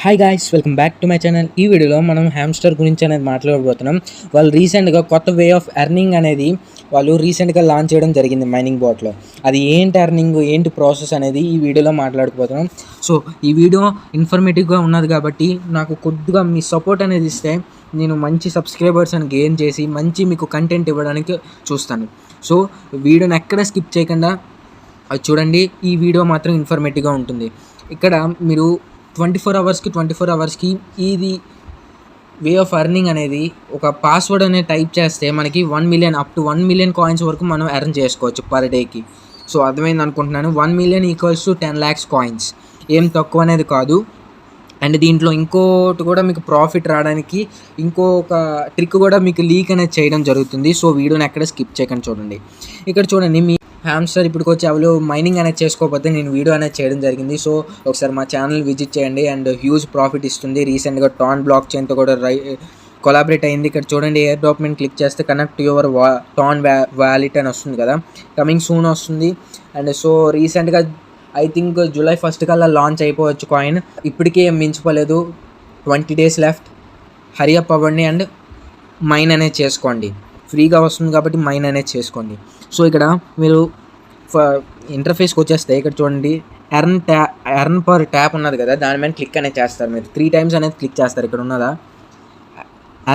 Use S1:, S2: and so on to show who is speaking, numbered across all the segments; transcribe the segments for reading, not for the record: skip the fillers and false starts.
S1: Hi guys, welcome back to my channel. ఈ వీడియోలో మనం హ్యామ్స్టర్ గురించి అనేది మాట్లాడబోతున్నాం. వాళ్ళు రీసెంట్గా కొత్త వే ఆఫ్ ఎర్నింగ్ అనేది వాళ్ళు రీసెంట్గా లాంచ్ చేయడం జరిగింది మైనింగ్ బాట్లో. అది ఏంటి ఎర్నింగ్, ఏంటి ప్రాసెస్ అనేది ఈ వీడియోలో మాట్లాడుకోబోతున్నాం. సో ఈ వీడియో ఇన్ఫర్మేటివ్గా ఉన్నది కాబట్టి నాకు కొద్దిగా మీ సపోర్ట్ అనేది ఇస్తే నేను మంచి సబ్స్క్రైబర్స్ అని గెయిన్ చేసి మంచి మీకు కంటెంట్ ఇవ్వడానికి చూస్తాను. సో వీడియోని ఎక్కడ స్కిప్ చేయకుండా అది చూడండి. ఈ వీడియో మాత్రం ఇన్ఫర్మేటివ్గా ఉంటుంది. ఇక్కడ మీరు 24 అవర్స్కి ఇది వే ఆఫ్ ఎర్నింగ్ అనేది ఒక పాస్వర్డ్ అనేది టైప్ చేస్తే మనకి 1 million up to 1 million coins వరకు మనం ఎర్న్ చేసుకోవచ్చు పర్ డేకి. సో అర్థమైంది అనుకుంటున్నాను. 1 million equals to 10 lakhs coins, ఏం తక్కువ అనేది కాదు. అండ్ దీంట్లో ఇంకోటి కూడా మీకు ప్రాఫిట్ రావడానికి ఇంకొక ట్రిక్ కూడా మీకు లీక్ అనేది చేయడం జరుగుతుంది. సో వీడియోని ఎక్కడ స్కిప్ చేయకుండా చూడండి. ఇక్కడ చూడండి, మీ హ్యామ్స్టర్ ఇప్పటికి వచ్చి ఎవరు మైనింగ్ అనేది చేసుకోకపోతే నేను వీడియో అనేది చేయడం జరిగింది. సో ఒకసారి మా ఛానల్ విజిట్ చేయండి అండ్ హ్యూజ్ ప్రాఫిట్ ఇస్తుంది. రీసెంట్గా టాన్ బ్లాక్ చైన్తో కూడా కొలాబరేట్ అయింది. ఇక్కడ చూడండి, ఎయిర్ డాక్యుమెంట్ క్లిక్ చేస్తే కనెక్ట్ యువర్ టాన్ వ్యాలెట్ అని వస్తుంది కదా, కమింగ్ సూన్ వస్తుంది. అండ్ సో రీసెంట్గా ఐ థింక్ July 1st కల్లా లాంచ్ అయిపోవచ్చు కాయిన్. ఇప్పటికే ఏం మించిపోలేదు, 20 days లెఫ్ట్. హరి అప్ అవ్వండి అండ్ మైన్ అనేది చేసుకోండి. ఫ్రీగా వస్తుంది కాబట్టి మైన్ అనేది చేసుకోండి. సో ఇక్కడ మీరు ఇంటర్ఫేస్కి వచ్చేస్తే ఇక్కడ చూడండి, ఎర్న్ పర్ ట్యాప్ ఉన్నది కదా, దాని మీద క్లిక్ అనేది చేస్తారు. మీరు 3 times అనేది క్లిక్ చేస్తారు. ఇక్కడ ఉన్నదా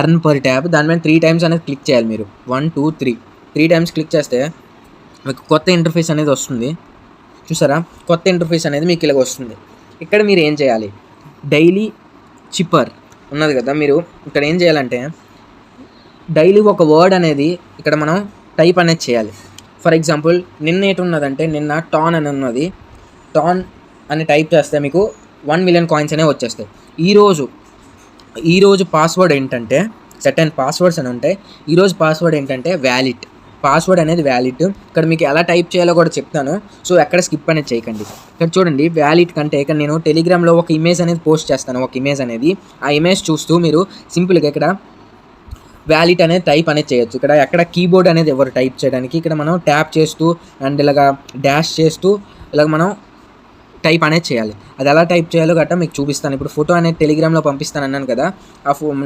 S1: ఎర్న్ పర్ ట్యాప్, దాని మీద 3 times అనేది క్లిక్ చేయాలి మీరు. 1 2 3 times క్లిక్ చేస్తే మీకు కొత్త ఇంటర్ఫేస్ అనేది వస్తుంది. చూసారా, కొత్త ఇంటర్ఫేస్ అనేది మీకు ఇలాగ వస్తుంది. ఇక్కడ మీరు ఏం చేయాలి, డైలీ చిప్పర్ ఉన్నది కదా, మీరు ఇక్కడ ఏం చేయాలంటే డైలీ ఒక వర్డ్ అనేది ఇక్కడ మనం టైప్ అనేది చేయాలి. ఫర్ ఎగ్జాంపుల్ నిన్న ఏంటి ఉన్నదంటే, నిన్న టాన్ అని ఉన్నది. టాన్ అని టైప్ చేస్తే మీకు 1 మిలియన్ కాయిన్స్ అనేవి వచ్చేస్తాయి. ఈరోజు పాస్వర్డ్ ఏంటంటే, సెటన్ పాస్వర్డ్స్ అని ఉంటాయి. ఈరోజు పాస్వర్డ్ ఏంటంటే వ్యాలిడ్. పాస్వర్డ్ అనేది వ్యాలిడ్. ఇక్కడ మీకు ఎలా టైప్ చేయాలో కూడా చెప్తాను. సో ఎక్కడ స్కిప్ అనేది చేయకండి. ఇక్కడ చూడండి, వ్యాలిడ్ కంటే ఇక్కడ నేను టెలిగ్రామ్లో ఒక ఇమేజ్ అనేది పోస్ట్ చేస్తాను. ఒక ఇమేజ్ అనేది, ఆ ఇమేజ్ చూస్తూ మీరు సింపుల్గా ఇక్కడ వ్యాలిడ్ అనేది టైప్ అనేది చేయొచ్చు. ఇక్కడ ఎక్కడ కీబోర్డ్ అనేది ఎవరు టైప్ చేయడానికి, ఇక్కడ మనం ట్యాప్ చేస్తూ అండ్ ఇలాగా డాష్ చేస్తూ ఇలాగ మనం టైప్ అనేది చేయాలి. అది ఎలా టైప్ చేయాలో గట్టా మీకు చూపిస్తాను. ఇప్పుడు ఫోటో అనేది టెలిగ్రామ్లో పంపిస్తాను అన్నాను కదా,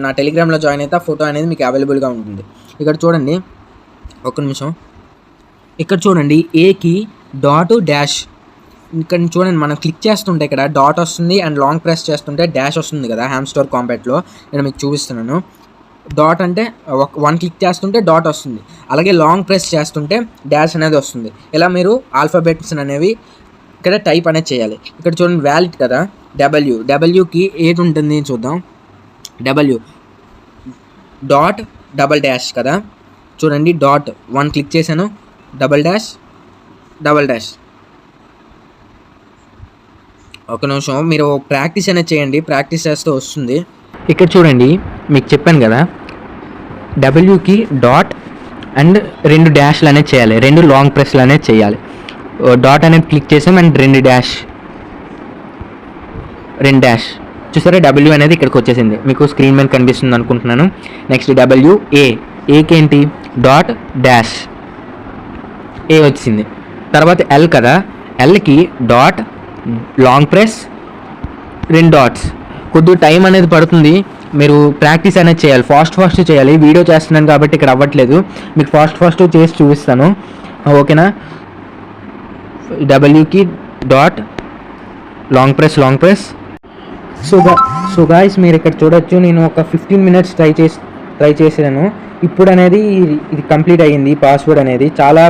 S1: నా టెలిగ్రామ్లో జాయిన్ అయితే ఆ ఫోటో అనేది మీకు అవైలబుల్గా ఉంటుంది. ఇక్కడ చూడండి, ఒక్క నిమిషం. ఇక్కడ చూడండి, ఏకి డాట్ డాష్, ఇక్కడ చూడండి మనం క్లిక్ చేస్తుంటే ఇక్కడ డాట్ వస్తుంది అండ్ లాంగ్ ప్రెస్ చేస్తుంటే డాష్ వస్తుంది కదా. హ్యామ్స్టర్ కాంపాక్ట్లో నేను మీకు చూపిస్తున్నాను. డాట్ అంటే 1 క్లిక్ చేస్తుంటే డాట్ వస్తుంది, అలాగే లాంగ్ ప్రెస్ చేస్తుంటే డాష్ అనేది వస్తుంది. ఇలా మీరు ఆల్ఫాబెట్స్ అనేవి ఇక్కడ టైప్ అనేది చేయాలి. ఇక్కడ చూడండి, వ్యాలిడ్ కదా, డబ్ల్యూకి ఏది ఉంటుంది చూద్దాం. డబ్ల్యూ డాట్ డబల్ డాష్ కదా, చూడండి డాట్ 1 క్లిక్ చేశాను, డబల్ డాష్. ఒక నిమిషం, మీరు ప్రాక్టీస్ అనేది చేయండి, ప్రాక్టీస్ చేస్తే వస్తుంది. ఇక్కడ చూడండి, మీకు చెప్పాను కదా, డబ్ల్యూకి డాట్ అండ్ 2 డాష్లు అనేది చేయాలి, 2 లాంగ్ ప్రెస్లు అనేది చేయాలి. డాట్ అనేది క్లిక్ చేసాం అండ్ 2 డాష్ చూసారా, డబ్ల్యూ అనేది ఇక్కడికి వచ్చేసింది. మీకు స్క్రీన్ మీద కనిపిస్తుంది అనుకుంటున్నాను. నెక్స్ట్ ఏకి ఏంటి, డాట్ డాష్, ఏ వచ్చింది. తర్వాత ఎల్ కదా, ఎల్కి డాట్ లాంగ్ ప్రెస్ 2 డాట్స్. కొద్దిగా టైం అనేది పడుతుంది, మీరు ప్రాక్టీస్ అనేది చేయాలి. ఫాస్ట్ చేయాలి. వీడియో చేస్తున్నాను కాబట్టి ఇక్కడ అవ్వట్లేదు, మీకు ఫాస్ట్ చేసి చూపిస్తాను, ఓకేనా. డబ్ల్యూకి dot long press. So guys, మీరు ఇక్కడ చూడొచ్చు, నేను ఒక 15 minutes ట్రై చేసాను. ఇప్పుడు అనేది ఇది కంప్లీట్ అయ్యింది. పాస్వర్డ్ అనేది చాలా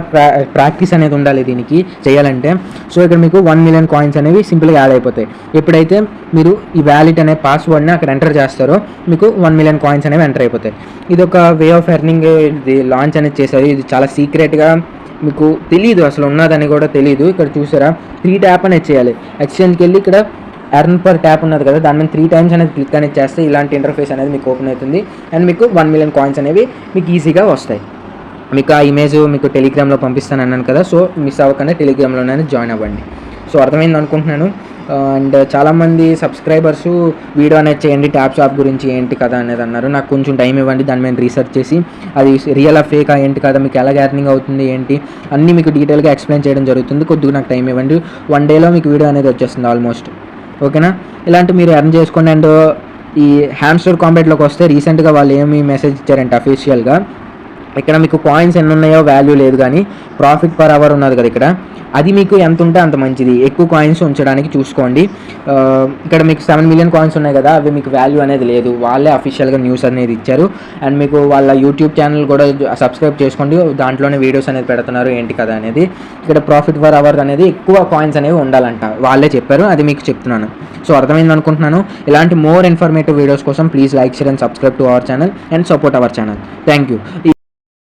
S1: ప్రాక్టీస్ అనేది ఉండాలి దీనికి చేయాలంటే. సో ఇక్కడ మీకు 1 మిలియన్ కాయిన్స్ అనేవి సింపుల్గా యాడ్ అయిపోతాయి. ఎప్పుడైతే మీరు ఈ వ్యాలిడ్ అనే పాస్వర్డ్ని అక్కడ ఎంటర్ చేస్తారో మీకు 1 మిలియన్ కాయిన్స్ అనేవి ఎంటర్ అయిపోతాయి. ఇది ఒక వే ఆఫ్ ఎర్నింగ్. ఇది లాంచ్ అనేది చేశారు. ఇది చాలా సీక్రెట్గా, మీకు తెలియదు, అసలు ఉన్నదని కూడా తెలియదు. ఇక్కడ చూసారా, 3 ట్యాప్ అనేది చేయాలి. ఎక్స్చేంజ్కి వెళ్ళి ఇక్కడ ఎర్న్ పర్ ట్యాప్ ఉన్నది కదా, దాని మీద 3 times అనేది క్లిక్ అనేది చేస్తే ఇలాంటి ఇంటర్ఫేస్ అనేది మీకు ఓపెన్ అవుతుంది అండ్ మీకు 1 మిలియన్ కాయిన్స్ అనేవి మీకు ఈజీగా వస్తాయి. మీకు ఆ ఇమేజ్ మీకు టెలిగ్రామ్లో పంపిస్తాను అన్నాను కదా, సో మిస్ అవ్వకుండా టెలిగ్రామ్లోనే జాయిన్ అవ్వండి. సో అర్థమైంది అనుకుంటున్నాను. అండ్ చాలామంది సబ్స్క్రైబర్స్ వీడియో అనేది చేయండి ట్యాప్ షాప్ గురించి ఏంటి కదా అనేది అన్నారు. నాకు కొంచెం టైం ఇవ్వండి, దాని మీద రీసెర్చ్ చేసి అది రియల్ ఫేకా ఏంటి కదా, మీకు ఎలా ఎర్నింగ్ అవుతుంది ఏంటి అన్నీ మీకు డీటెయిల్గా ఎక్స్ప్లెయిన్ చేయడం జరుగుతుంది. కొద్దిగా నాకు టైం ఇవ్వండి, 1 dayలో మీకు వీడియో అనేది వచ్చేస్తుంది ఆల్మోస్ట్. ఓకేనా. ఇలాంటి మీరు ఎర్న్ చేసుకోండి. అండ్ ఈ హ్యామ్స్టర్ కాంబాట్లోకి వస్తే రీసెంట్గా వాళ్ళు ఏమి మెసేజ్ ఇచ్చారంటే అఫీషియల్గా, ఇక్కడ మీకు కాయిన్స్ ఎన్ని ఉన్నాయో వాల్యూ లేదు, కానీ ప్రాఫిట్ పర్ అవర్ ఉన్నది కదా ఇక్కడ, అది మీకు ఎంత ఉంటే అంత మంచిది. ఎక్కువ కాయిన్స్ ఉంచడానికి చూసుకోండి. ఇక్కడ మీకు 7 మిలియన్ కాయిన్స్ ఉన్నాయి కదా, అవి మీకు వాల్యూ అనేది లేదు. వాళ్ళే అఫీషియల్గా న్యూస్ అనేది ఇచ్చారు. అండ్ మీకు వాళ్ళ యూట్యూబ్ ఛానల్ కూడా సబ్స్క్రైబ్ చేసుకోండి, దాంట్లోనే వీడియోస్ అనేది పెడుతున్నారు ఏంటి కదా అనేది. ఇక్కడ ప్రాఫిట్ పర్ అవర్ అనేది ఎక్కువ కాయిన్స్ అనేవి ఉండాలంట, వాళ్ళే చెప్పారు, అది మీకు చెప్తున్నాను. సో అర్థమైంది అనుకుంటున్నాను. ఇలాంటి మోర్ ఇన్ఫర్మేటివ్ వీడియోస్ కోసం please like, share and subscribe to our channel and support our channel. Thank you.